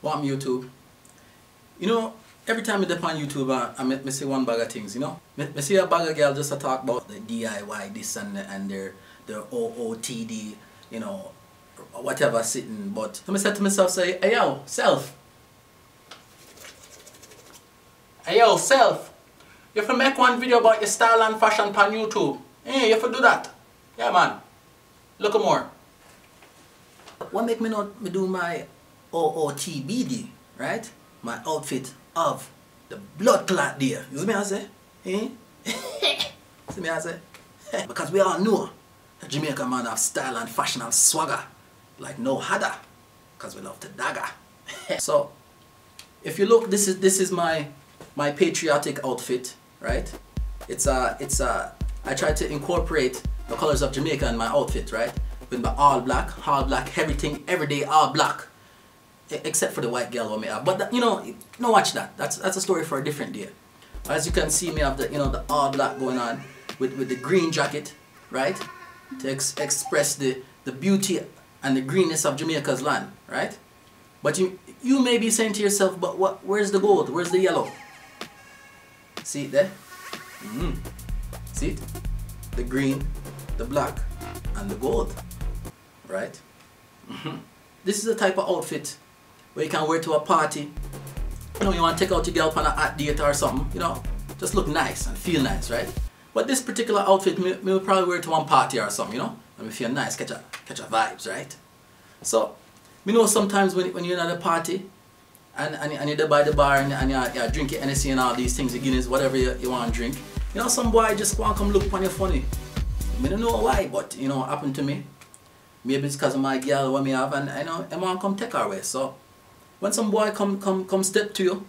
on YouTube. You know, every time I dip on YouTube, I see one bag of things, you know. I see a bag of girls just to talk about the DIY, this and their OOTD, you know, whatever sitting. But I said to myself, say, hey yo, self. Hey yo, self. You have to make one video about your style and fashion on YouTube. Hey, you have to do that. Yeah, man. Look at more. What make me not do my OOTBD, right? My outfit of the blood clot there. You see me I say? Eh? See me I say? Because we all know that Jamaican man have style and fashion and swagger like no other. Because we love to dagger. So if you look, this is my patriotic outfit, right? I try to incorporate the colors of Jamaica in my outfit, right? With my all black, everything, everyday all black. Except for the white girl what me have. But you know, no watch that. That's a story for a different day. As you can see, me have the the all black going on with the green jacket, right? To express the beauty and the greenness of Jamaica's land, right? But you may be saying to yourself, but where's the gold? Where's the yellow? See it there? See it? The green, the black, and the gold, right? This is the type of outfit where you can wear to a party. You know, you want to take out your girl on a hot date or something, you know, just look nice and feel nice, right? But this particular outfit, me will probably wear to one party or something, you know, and me feel nice, catch a vibes, right? So, you know, sometimes when you're at a party and you're there by the bar and you're drinking Hennessy and all these things, the Guinness, whatever you want to drink, you know, some boy just want to come look upon you funny. I don't know why, but you know, it happened to me. Maybe it's because of my girl what me have, and I know I want to come take her away. So when some boy come step to you,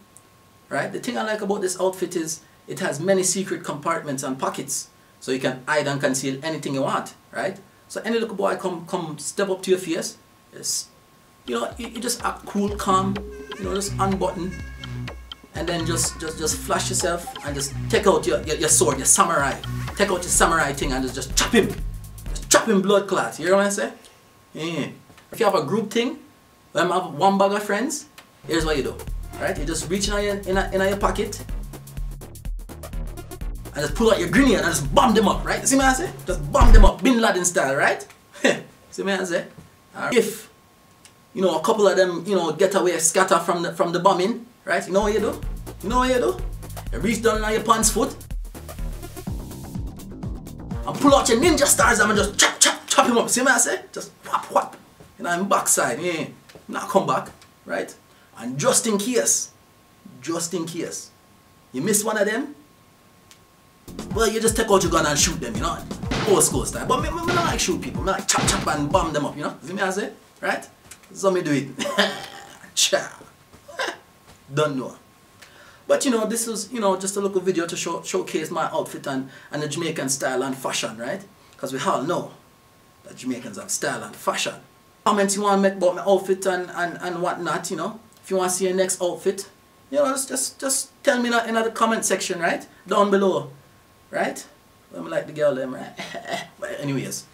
right? The thing I like about this outfit is it has many secret compartments and pockets, so you can hide and conceal anything you want, right? So any little boy come step up to your face, you know, you just act cool, calm, you know, just unbutton, and then just flash yourself and just take out your sword, your samurai. Take out your samurai thing and just chop him. Just chop him blood clot. You hear what I say? Yeah. If you have a group thing, when you have one bag of friends, here's what you do. Right? You just reach in your pocket and just pull out your grenade and just bomb them up, right? See what I say? Just bomb them up, Bin Laden style, right? See what I say? Right. If you know a couple of them, you know, get away, scatter from the bombing, right? You know what you do? You know what you do? You reach down on your pants foot and pull out your ninja stars and just chop him up. See what I say? Just whap. You know, I'm backside. Yeah. Now come back, right? And just in case, you miss one of them, well, you just take out your gun and shoot them, you know? Old school style. But me don't like shoot people. I like chop and bomb them up, you know? See what I say? Right? So me do it. Ciao. Don't know. But you know, this is, you know, just a little video to showcase my outfit and the Jamaican style and fashion, right? Because we all know that Jamaicans have style and fashion. Comments you want to make about my outfit and whatnot, you know. If you want to see your next outfit, you know, just tell me in the comment section, right? Down below, right? I'm like the girl them, right? But anyways.